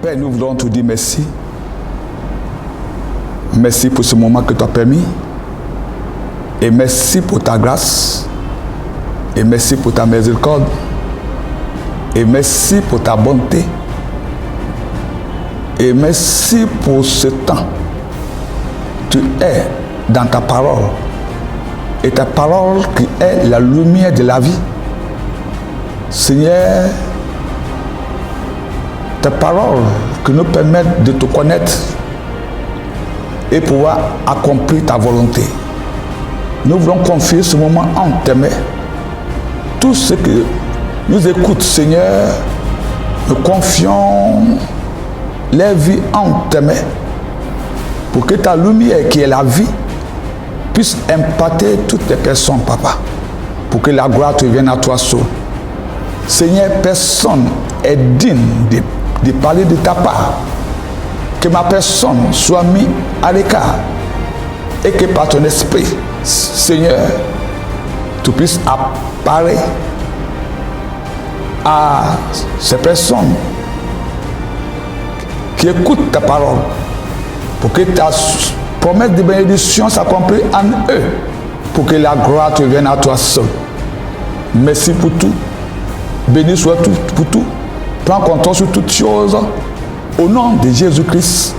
Père, nous voulons te dire merci. Merci pour ce moment que tu as permis. Et merci pour ta grâce. Et merci pour ta miséricorde. Et merci pour ta bonté. Et merci pour ce temps. Tu es dans ta parole. Et ta parole qui est la lumière de la vie. Seigneur, ta parole qui nous permet de te connaître et pouvoir accomplir ta volonté. Nous voulons confier ce moment en tes mains. Tous ceux qui nous écoutent, Seigneur, nous confions les vies en tes mains pour que ta lumière qui est la vie puisse impacter toutes les personnes, Papa, pour que la gloire te vienne à toi seul. Seigneur, personne est digne de parler de ta part. Que ma personne soit mise à l'écart et que par ton esprit, Seigneur, tu puisses apparaître à ces personnes qui écoutent ta parole pour que ta promesse de bénédiction s'accomplisse en eux, pour que la gloire te vienne à toi seul. Merci pour tout. Béni soit tout pour tout. Prends contrôle sur toutes choses. Au nom de Jésus-Christ,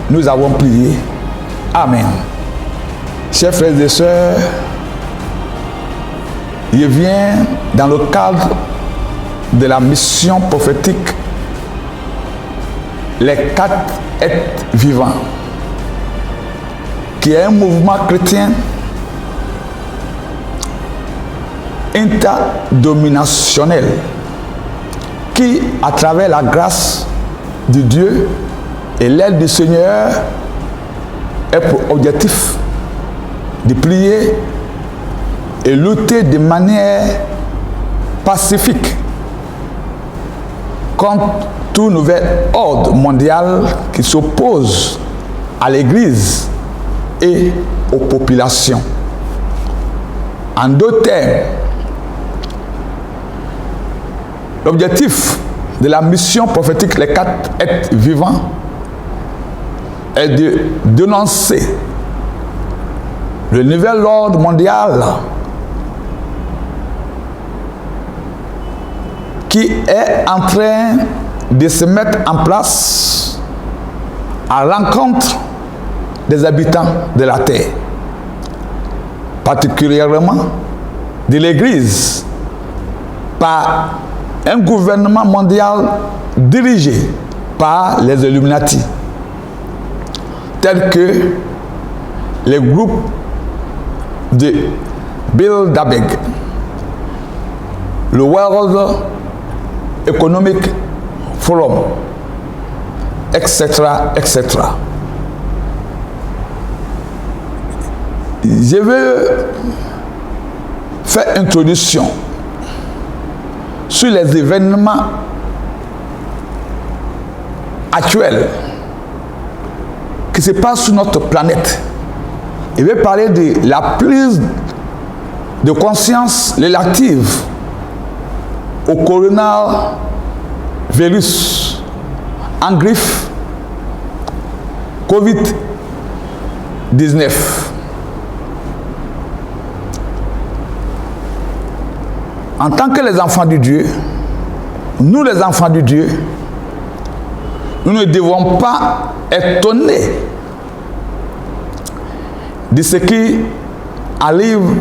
nous avons prié. Amen. Chers frères et sœurs, je viens dans le cadre de la mission prophétique Les 4 êtres vivants, qui est un mouvement chrétien interdominationnel qui, à travers la grâce de Dieu et l'aide du Seigneur, est pour objectif de prier et lutter de manière pacifique contre tout nouvel ordre mondial qui s'oppose à l'Église et aux populations. En d'autres termes, l'objectif de la mission prophétique Les 4 êtres vivants est de dénoncer le nouvel ordre mondial qui est en train de se mettre en place à l'encontre des habitants de la terre, particulièrement de l'Église, par un gouvernement mondial dirigé par les Illuminati, tels que les groupes de Bilderberg, le World Economic Forum, etc., etc. Je veux faire introduction sur les événements actuels qui se passent sur notre planète. Je vais parler de la prise de conscience relative au coronavirus en griffe COVID-19. En tant que les enfants de Dieu, nous les enfants de Dieu, nous ne devons pas étonner de ce qui arrive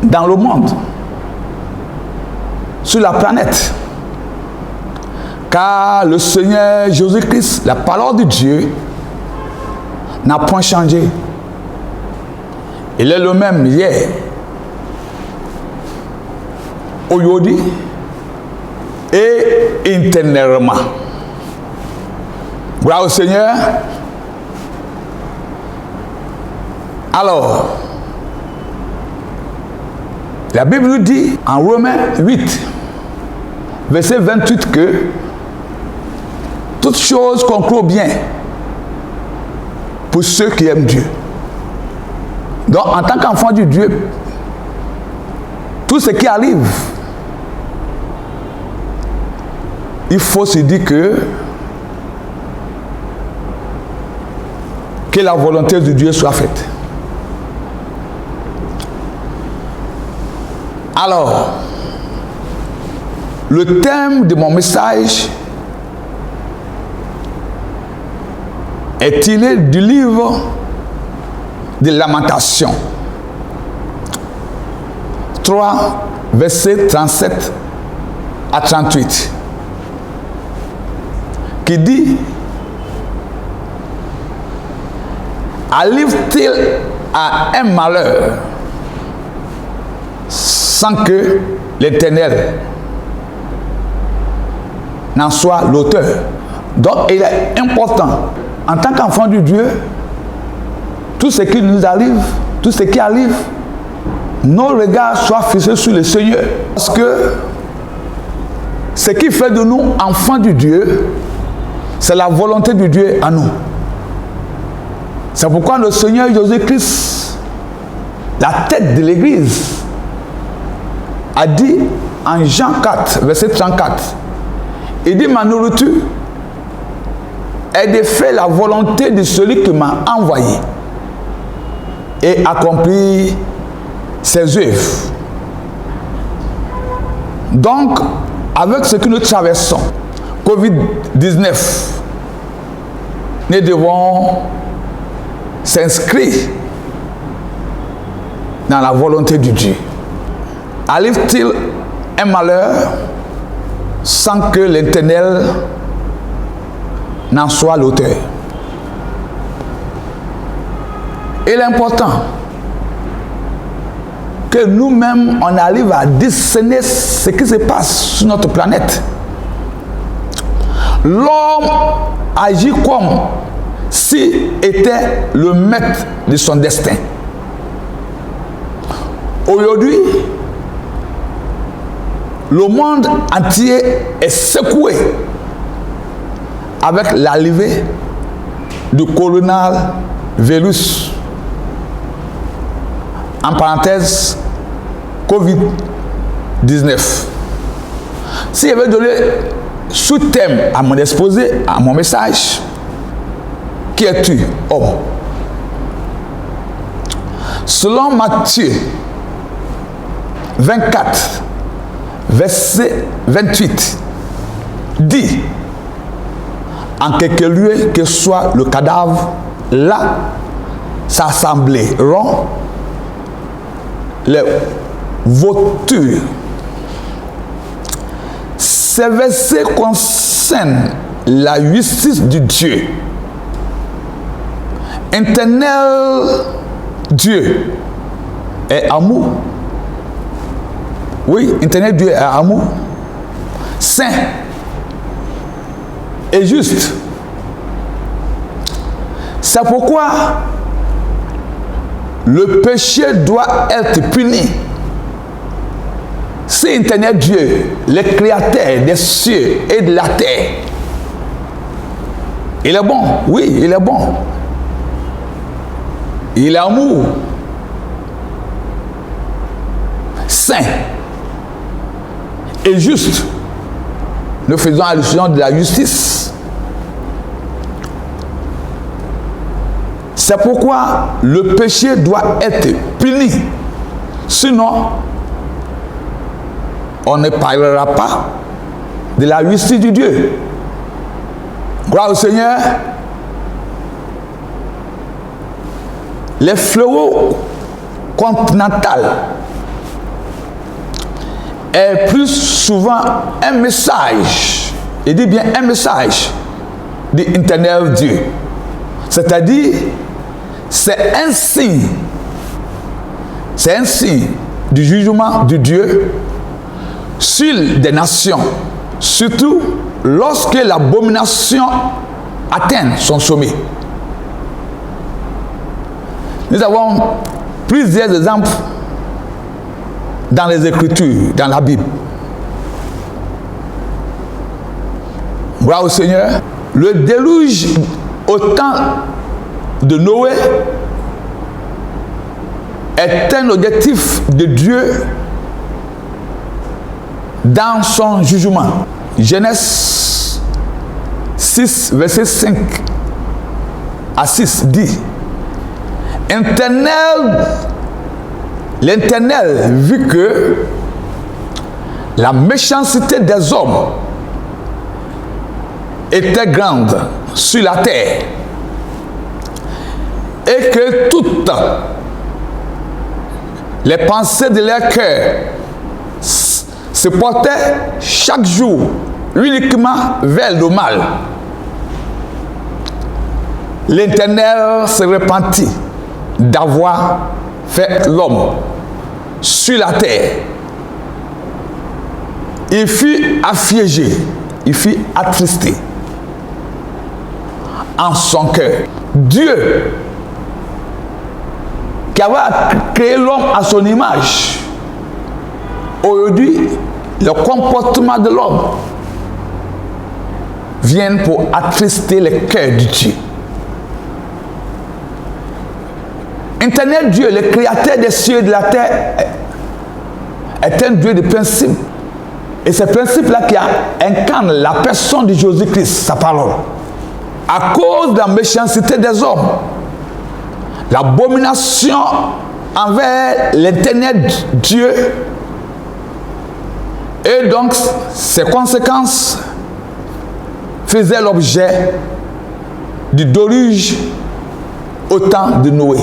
dans le monde, sur la planète. Car le Seigneur Jésus-Christ, la parole de Dieu, n'a point changé. Il est le même hier, aujourd'hui et éternellement. Gloire au Seigneur. Alors, la Bible nous dit en Romains 8, verset 28 que toutes choses concourent bien pour ceux qui aiment Dieu. Donc, en tant qu'enfant de Dieu, tout ce qui arrive, il faut se dire que que la volonté de Dieu soit faite. Alors, le thème de mon message est tiré du livre de Lamentations 3, versets 37 à 38, qui dit: arrive-t-il à un malheur sans que l'Éternel n'en soit l'auteur? Donc il est important, en tant qu'enfant de Dieu, tout ce qui nous arrive, tout ce qui arrive, nos regards soient fixés sur le Seigneur. Parce que ce qui fait de nous enfants de Dieu, c'est la volonté de Dieu en nous. C'est pourquoi le Seigneur Jésus-Christ, la tête de l'Église, a dit en Jean 4, verset 34, il dit: ma nourriture est de faire la volonté de celui qui m'a envoyé et accomplir ses œuvres. Donc, avec ce que nous traversons, Covid-19, nous devons s'inscrire dans la volonté de Dieu. Arrive-t-il un malheur sans que l'Éternel n'en soit l'auteur? Il est important que nous-mêmes, on arrive à discerner ce qui se passe sur notre planète. L'homme agit comme s'il était le maître de son destin. Aujourd'hui, le monde entier est secoué avec l'arrivée du coronavirus. En parenthèse, Covid-19. Si je vais donner sous-thème à mon exposé, à mon message: qui es-tu, homme? Selon Matthieu 24, verset 28, dit: en quelque lieu que soit le cadavre, là s'assembleront les vautours. Ces versets concernent la justice de Dieu. Éternel Dieu est amour. Oui, éternel Dieu est amour, saint et juste. C'est pourquoi le péché doit être puni. C'est éternel Dieu, le créateur des cieux et de la terre. Il est bon, oui, il est bon. Il est amour, saint et juste. Nous faisons allusion de la justice. C'est pourquoi le péché doit être puni. Sinon, on ne parlera pas de la justice de Dieu. Gloire au Seigneur. Les fléaux continentaux est plus souvent un message, il dit bien un message de l'éternel Dieu. C'est-à-dire, c'est un signe du jugement de Dieu sur des nations, surtout lorsque l'abomination atteint son sommet. Nous avons plusieurs exemples dans les Écritures, dans la Bible. Gloire au Seigneur. Le déluge au temps de Noé est un objectif de Dieu dans son jugement. Genèse 6, verset 5 à 6 dit, l'Éternel vit que la méchanceté des hommes était grande sur la terre et que toutes les pensées de leur cœur se portaient chaque jour uniquement vers le mal. L'Éternel se repentit d'avoir fait l'homme sur la terre. Il fut assiégé, il fut attristé en son cœur. Dieu, qui avait créé l'homme à son image, aujourd'hui, le comportement de l'homme vient pour attrister le cœur de Dieu. Éternel Dieu, le créateur des cieux et de la terre, est un Dieu de principes. Et ces principes-là qui incarnent la personne de Jésus-Christ, sa parole. À cause de la méchanceté des hommes, l'abomination envers l'Éternel Dieu, et donc ses conséquences faisaient l'objet du déluge au temps de Noé.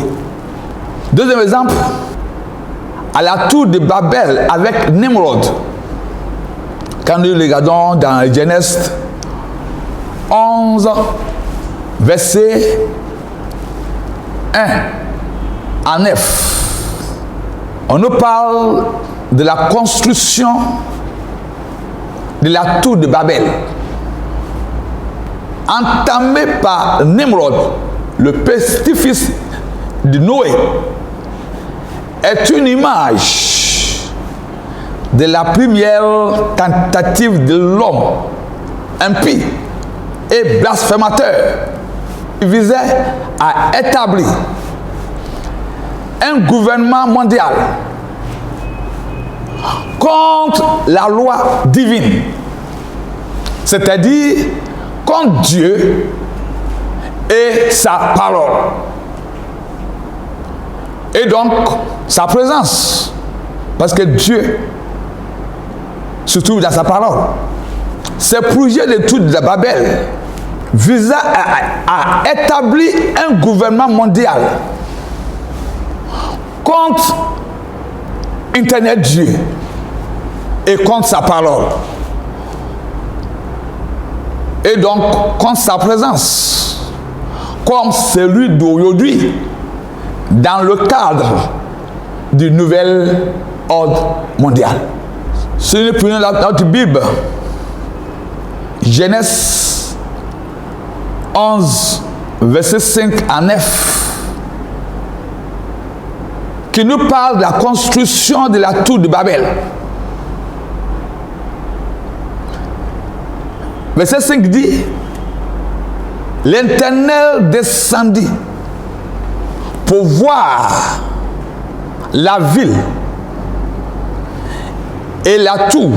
Deuxième exemple, à la tour de Babel avec Nimrod. Quand nous regardons dans Genèse 11, verset 1 à 9, on nous parle de la construction de la tour de Babel, entamée par Nimrod, le petit-fils de Noé, est une image de la première tentative de l'homme impie et blasphémateur. Il visait à établir un gouvernement mondial contre la loi divine, c'est-à-dire contre Dieu et sa parole. Et donc, sa présence, parce que Dieu se trouve dans sa parole. Ce projet de tour de Babel visa à établir un gouvernement mondial contre Internet Dieu et contre sa parole. Et donc, contre sa présence, comme celui d'aujourd'hui, dans le cadre du nouvel ordre mondial. Si nous prenons notre Bible, Genèse 11, verset 5 à 9, qui nous parle de la construction de la tour de Babel. Verset 5 dit, l'Éternel descendit pour voir la ville et la tour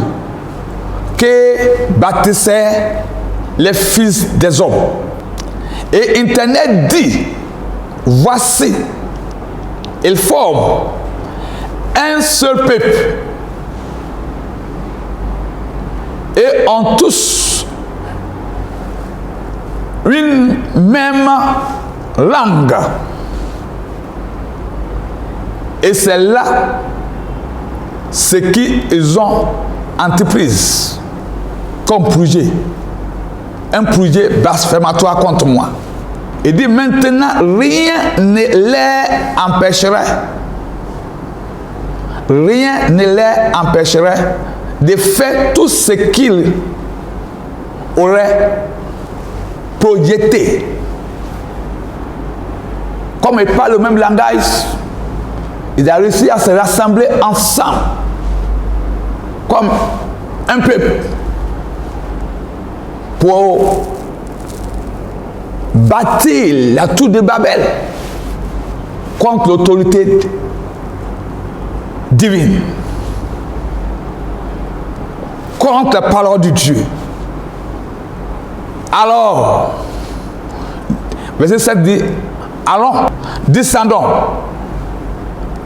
que bâtissaient les fils des hommes. Et Internet dit, voici, ils forment un seul peuple et ont tous une même langue. Et c'est là ce qu'ils ont entreprise comme projet. Un projet blasphématoire contre moi. Il dit maintenant, rien ne les empêcherait. Rien ne les empêcherait de faire tout ce qu'ils auraient projeté. Comme ils parlent le même langage, ils ont réussi à se rassembler ensemble comme un peuple pour bâtir la tour de Babel contre l'autorité divine, contre la parole de Dieu. Alors, Verset 7 dit, allons, descendons.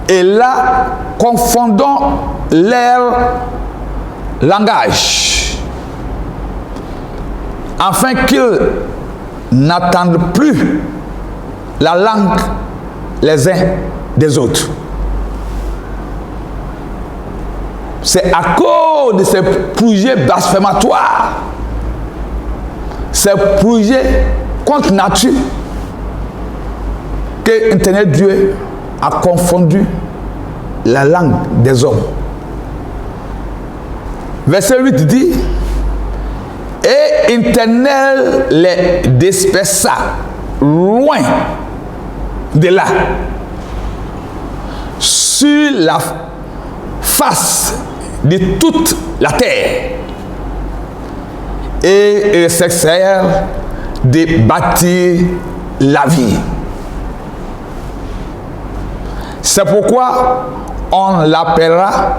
Et là, confondons leur langage, afin qu'ils n'entendent plus la langue les uns des autres. C'est à cause de ces projets blasphématoires, ces projets contre nature, que Internet Dieu a confondu la langue des hommes. Verset 8 dit, et Éternel les dispersa loin de là, sur la face de toute la terre, et ils cessèrent de bâtir la vie. C'est pourquoi on l'appellera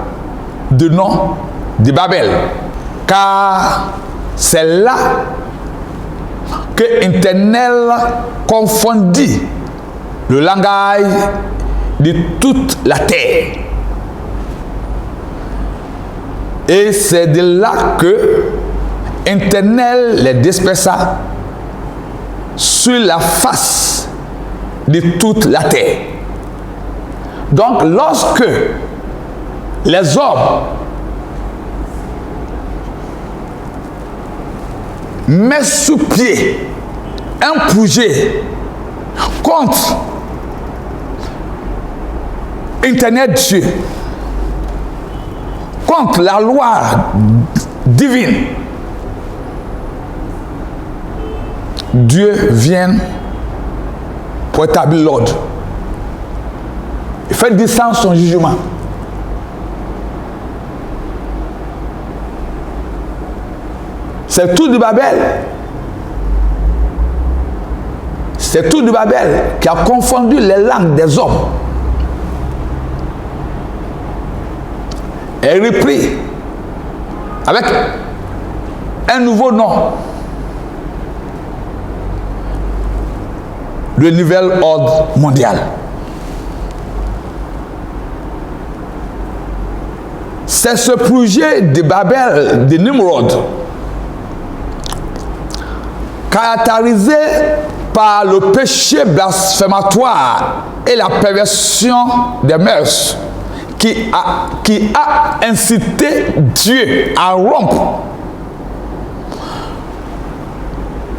de nom de Babel, car c'est là que l'Éternel confondit le langage de toute la terre. Et c'est de là que l'Éternel les dispersa sur la face de toute la terre. Donc, lorsque les hommes mettent sous pied un projet contre Internet Dieu, contre la loi divine, Dieu vient pour établir l'ordre. Il fait descendre son jugement. C'est tout de Babel. C'est tout de Babel qui a confondu les langues des hommes. Et repris avec un nouveau nom. Le nouvel ordre mondial. C'est ce projet de Babel, de Nimrod, caractérisé par le péché blasphématoire et la perversion des mœurs, qui a incité Dieu à rompre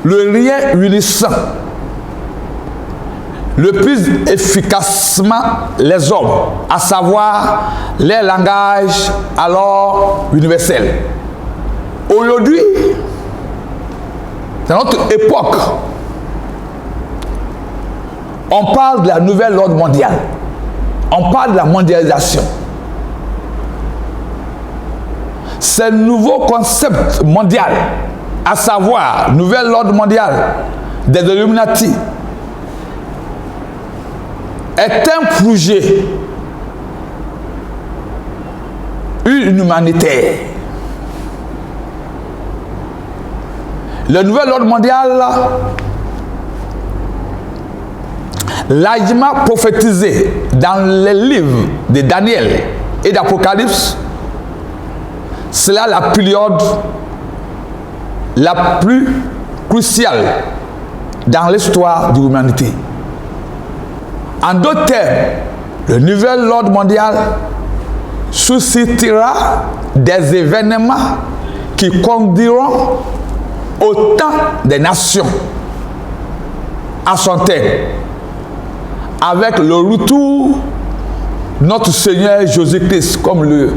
le lien unissant le plus efficacement les hommes, à savoir les langages alors universels. Aujourd'hui, dans notre époque, on parle de la nouvelle ordre mondiale. On parle de la mondialisation. Ce nouveau concept mondial, à savoir nouvel ordre mondial des Illuminati, est un projet humanitaire. Le nouvel ordre mondial, largement prophétisé dans les livres de Daniel et d'Apocalypse, c'est là la période la plus cruciale dans l'histoire de l'humanité. En d'autres termes, le nouvel ordre mondial suscitera des événements qui conduiront autant des nations à son terme, avec le retour de notre Seigneur Jésus-Christ, comme le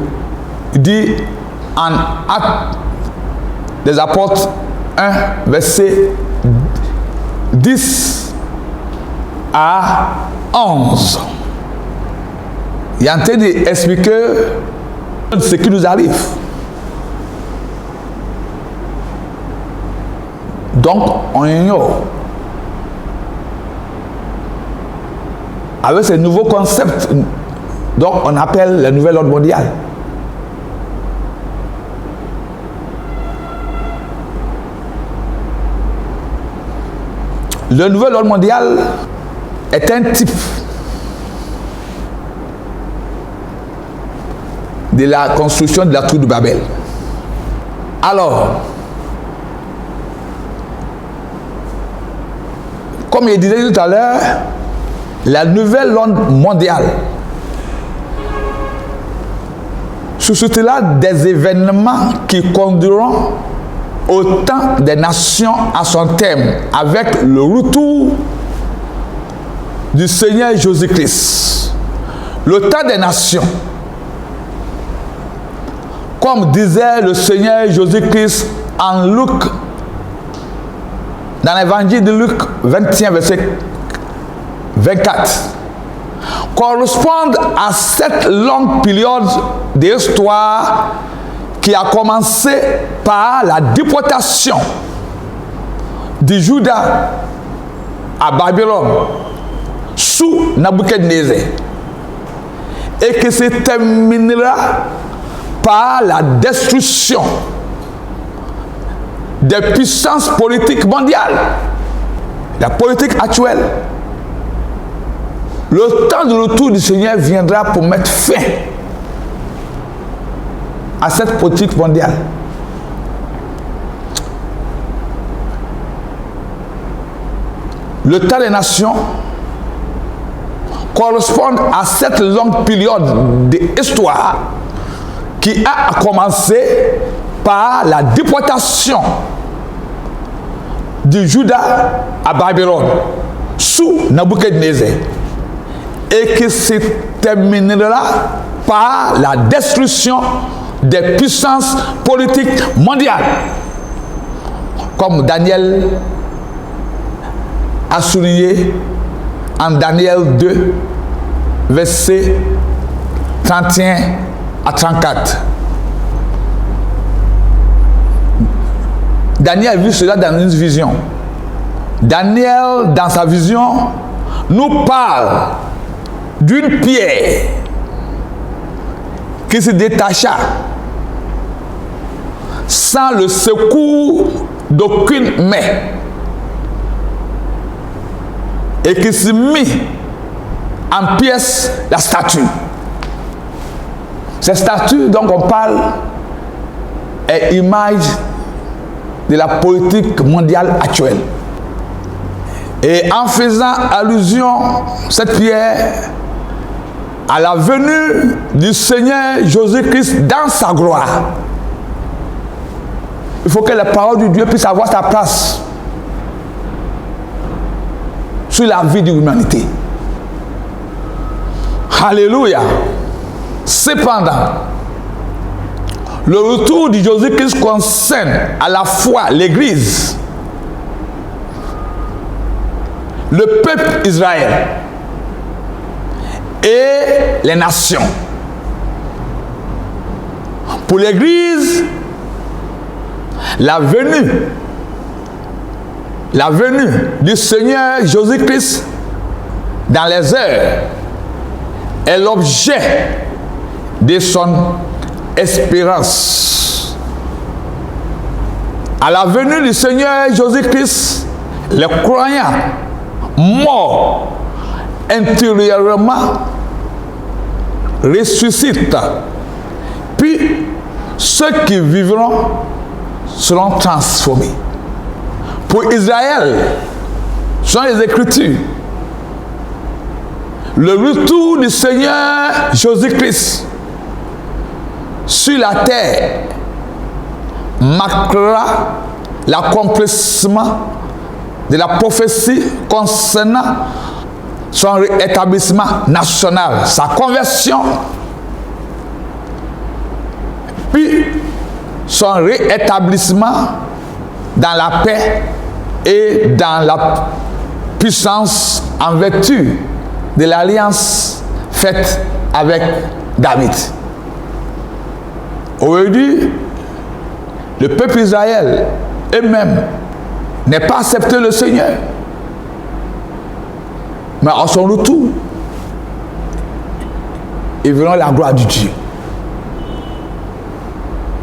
dit en Actes des Apôtres 1, verset 10 à 11. Il est en train d'expliquer ce qui nous arrive. Donc, on ignore. Avec ce nouveau concept, donc on appelle le nouvel ordre mondial. le nouvel ordre mondial est un type de la construction de la tour de Babel. Alors, comme je disais tout à l'heure, la nouvelle ordre mondiale suscitera des événements qui conduiront au temps des nations à son terme, avec le retour du Seigneur Jésus-Christ. Le temps des nations, comme disait le Seigneur Jésus-Christ en Luc, dans l'évangile de Luc 21, verset 24, correspondent à cette longue période d'histoire qui a commencé par la déportation de Juda à Babylone sous Nabuchodonosor et qui se terminera par la destruction des puissances politiques mondiales, la politique actuelle. Le temps de retour du Seigneur viendra pour mettre fin à cette politique mondiale. Le temps des nations correspond à cette longue période d'histoire qui a commencé par la déportation de Juda à Babylone sous Nabuchodonosor et qui se terminera par la destruction des puissances politiques mondiales, comme Daniel a souligné en Daniel 2, versets 31 à 34. Daniel a vu cela dans une vision. Daniel, dans sa vision, nous parle d'une pierre qui se détacha sans le secours d'aucune main et qui se mit en pièces la statue. Cette statue dont on parle est image de la politique mondiale actuelle. Et en faisant allusion, cette pierre, à la venue du Seigneur Jésus-Christ dans sa gloire. Il faut que la parole de Dieu puisse avoir sa place sur la vie de l'humanité. Alléluia. Cependant, le retour de Jésus-Christ concerne à la fois l'Église, le peuple Israël et les nations. Pour l'Église, la venue du Seigneur Jésus-Christ dans les heures est l'objet de son espérance. À la venue du Seigneur Jésus-Christ, les croyants morts intérieurement ressuscitent, puis ceux qui vivront seront transformés. Pour Israël, selon les Écritures, le retour du Seigneur Jésus-Christ sur la terre marquera l'accomplissement de la prophétie concernant son rétablissement national, sa conversion, puis son réétablissement dans la paix et dans la puissance en vertu de l'alliance faite avec David. Aujourd'hui, le peuple Israël eux-mêmes n'a pas accepté le Seigneur. Mais à son retour, ils verront la gloire de Dieu.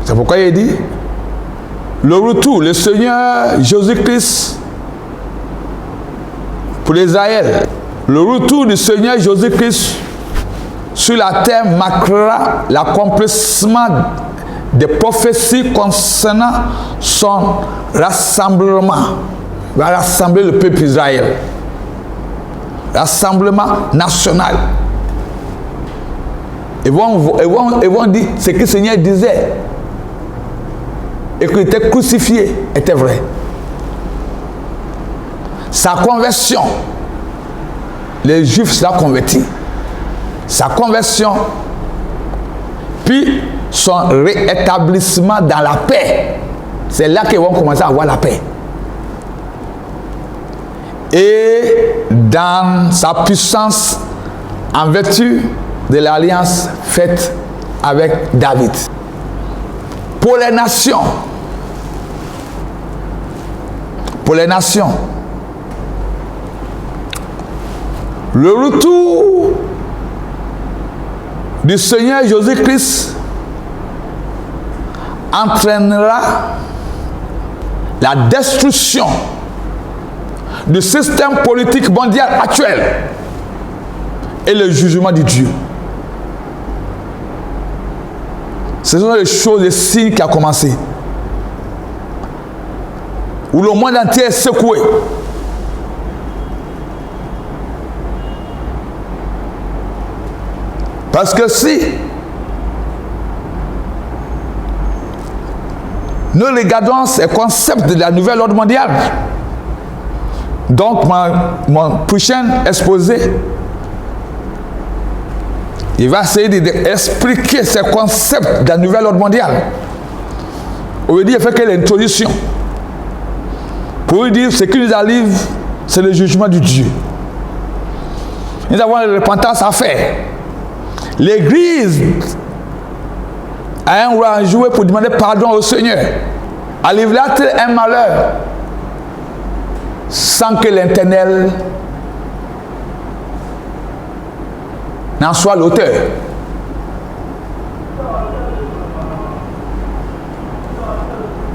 C'est pourquoi il dit, le retour, le Seigneur Jésus-Christ pour Israël. Le retour du Seigneur Jésus-Christ sur la terre marquera l'accomplissement des prophéties concernant son rassemblement. Il va rassembler le peuple Israël. Rassemblement national. Ils vont dire ce que le Seigneur disait et qu'il était crucifié était vrai. Sa conversion, les Juifs seront convertis. Sa conversion, puis son réétablissement dans la paix. C'est là qu'ils vont commencer à avoir la paix. Et dans sa puissance, en vertu de l'alliance faite avec David. Pour les nations, le retour du Seigneur Jésus-Christ entraînera la destruction du système politique mondial actuel et le jugement de Dieu. Ce sont les choses, les signes qui ont commencé. Où le monde entier est secoué. Parce que si nous regardons ces concepts de la nouvelle ordre mondiale, donc mon prochain exposé, il va essayer d'expliquer ces concepts de la nouvelle ordre mondiale. Aujourd'hui, il fait que l'introduction. Pour lui dire ce qui nous arrive, c'est le jugement de Dieu. Nous avons la repentance à faire. L'Église a un rôle à jouer pour demander pardon au Seigneur. Arrive-t-il un malheur sans que l'Éternel n'en soit l'auteur?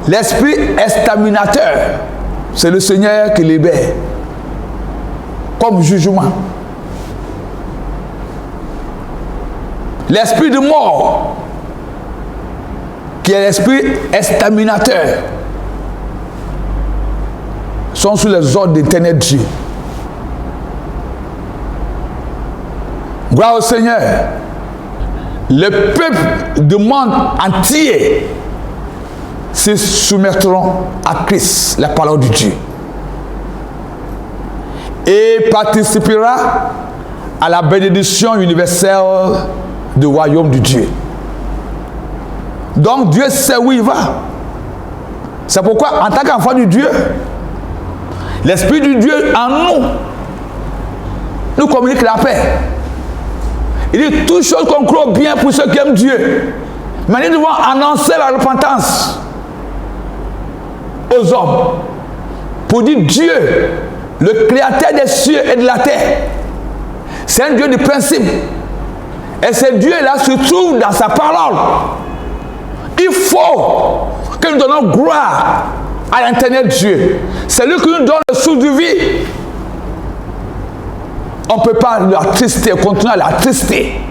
L'esprit exterminateur, c'est le Seigneur qui libère comme jugement. L'esprit de mort, qui est l'esprit exterminateur, sont sous les ordres d'éternel Dieu. Gloire au Seigneur. Le peuple du monde entier se soumettront à Christ, la parole de Dieu, et participera à la bénédiction universelle du royaume de Dieu. Donc Dieu sait où il va. C'est pourquoi en tant qu'enfant de Dieu, l'Esprit de Dieu en nous communique la paix. Il dit toutes choses concourent bien pour ceux qui aiment Dieu. Mais nous devons annoncer la repentance aux hommes pour dire Dieu, le créateur des cieux et de la terre, c'est un Dieu de principe. Et ce Dieu-là se trouve dans sa parole. Il faut que nous donnons gloire à l'éternel Dieu. C'est lui qui nous donne le souffle de vie. On ne peut pas l'attrister, continuer à l'attrister.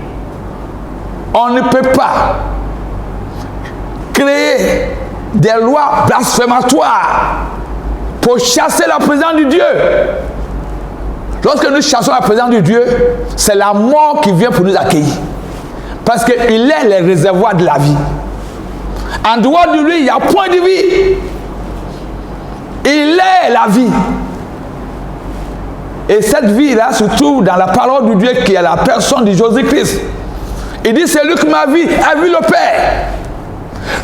On ne peut pas créer des lois blasphématoires pour chasser la présence de Dieu. Lorsque nous chassons la présence de Dieu, c'est la mort qui vient pour nous accueillir. Parce qu'il est le réservoir de la vie. En dehors de lui, il n'y a point de vie. Il est la vie. Et cette vie-là se trouve dans la parole de Dieu qui est la personne de Jésus-Christ. Il dit, c'est lui qui m'a vu, a vu le Père.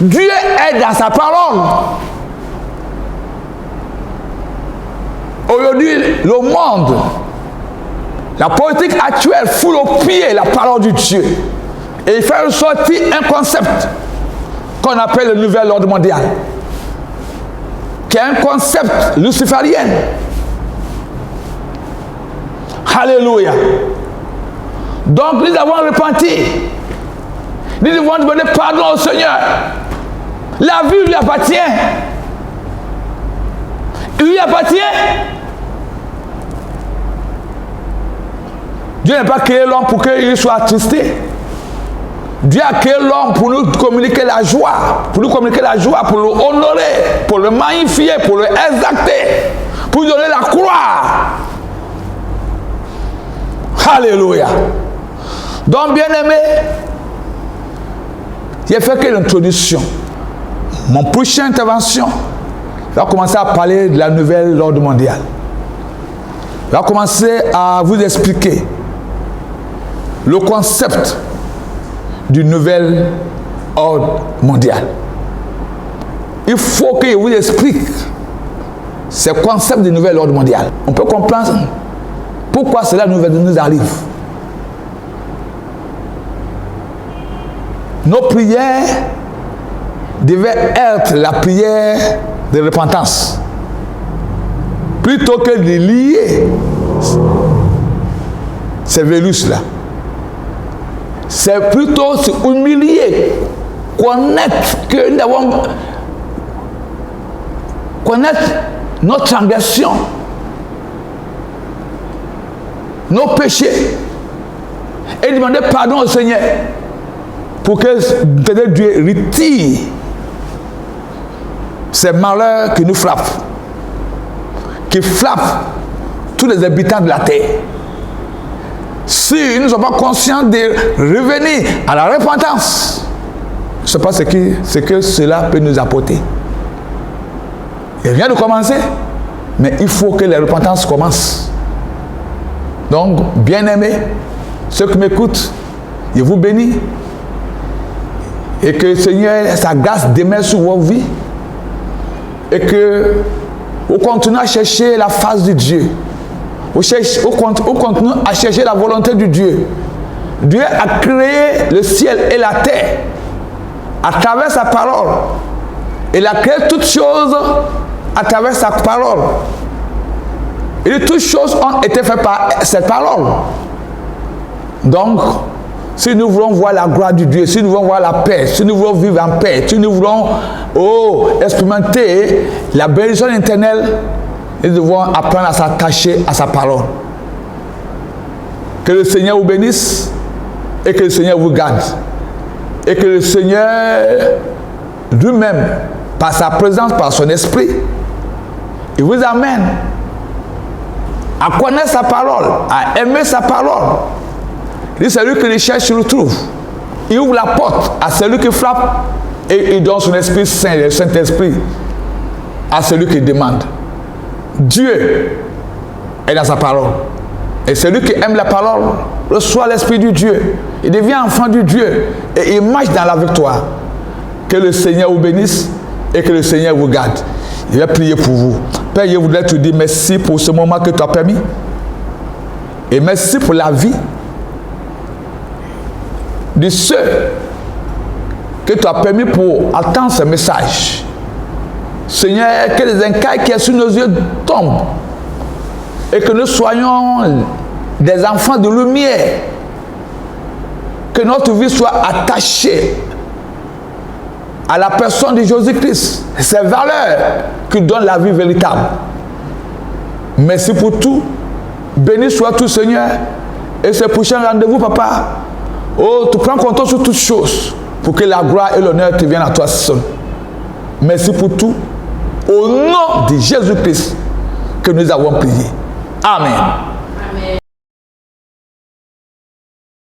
Dieu est dans sa parole. Aujourd'hui, le monde, la politique actuelle foule au pied la parole de Dieu. Et il fait ressortir un concept qu'on appelle le nouvel ordre mondial, qui est un concept luciférien. Alléluia. Donc nous avons repenti. Nous devons demander pardon au Seigneur. La vie lui appartient. Il lui appartient. Dieu n'a pas créé l'homme pour qu'il soit attristé. Dieu a créé l'homme pour nous communiquer la joie, pour le honorer, pour le magnifier, pour le exalter, pour lui donner la croix. Alléluia. Donc, bien-aimé, j'ai fait que l'introduction. Mon prochaine intervention va commencer à parler de la nouvelle ordre mondial. Je vais commencer à vous expliquer le concept du nouvel ordre mondial. Il faut que je vous explique ce concept du nouvel ordre mondial. On peut comprendre pourquoi cela nous arrive. Nos prières devaient être la prière de repentance, plutôt que de lier ces virus-là. C'est plutôt s'humilier, connaître que nous avons notre transgression, nos péchés, et demander pardon au Seigneur pour que Dieu retire ces malheurs qui nous frappent, qui frappent tous les habitants de la terre. Si nous ne sommes pas conscients de revenir à la repentance, je ne sais pas ce que cela peut nous apporter. Il vient de commencer, mais il faut que la repentance commence. Donc, bien-aimés, ceux qui m'écoutent, je vous bénis. Et que le Seigneur, sa grâce demeure sur vos vies. Et que vous continuez à chercher la face de Dieu. Vous continuez à chercher la volonté de Dieu. Dieu a créé le ciel et la terre à travers sa parole. Il a créé toutes choses à travers sa parole. Et toutes choses ont été faites par cette parole. Donc, si nous voulons voir la gloire de Dieu, si nous voulons voir la paix, si nous voulons vivre en paix, si nous voulons expérimenter la bénédiction éternelle, nous devons apprendre à s'attacher à sa parole. Que le Seigneur vous bénisse et que le Seigneur vous garde. Et que le Seigneur lui-même, par sa présence, par son esprit, il vous amène à connaître sa parole, à aimer sa parole. Il dit, celui qui le cherche, il le trouve. Il ouvre la porte à celui qui frappe et il donne son Esprit Saint, le Saint-Esprit, à celui qui demande. Dieu est dans sa parole. Et celui qui aime la parole reçoit l'Esprit du Dieu. Il devient enfant du Dieu et il marche dans la victoire. Que le Seigneur vous bénisse et que le Seigneur vous garde. Je vais prier pour vous. Père, je voudrais te dire merci pour ce moment que tu as permis. Et merci pour la vie de ceux que tu as permis pour attendre ce message. Seigneur, que les écailles qui sont sur nos yeux tombent et que nous soyons des enfants de lumière, que notre vie soit attachée à la personne de Jésus-Christ, ces valeurs qui donnent la vie véritable. Merci pour tout. Béni soit tout, Seigneur. Et ce prochain rendez-vous, Papa, tu prends compte sur toutes choses pour que la gloire et l'honneur te viennent à toi seul. Merci pour tout. Au nom de Jésus-Christ que nous avons prié. Amen. Amen.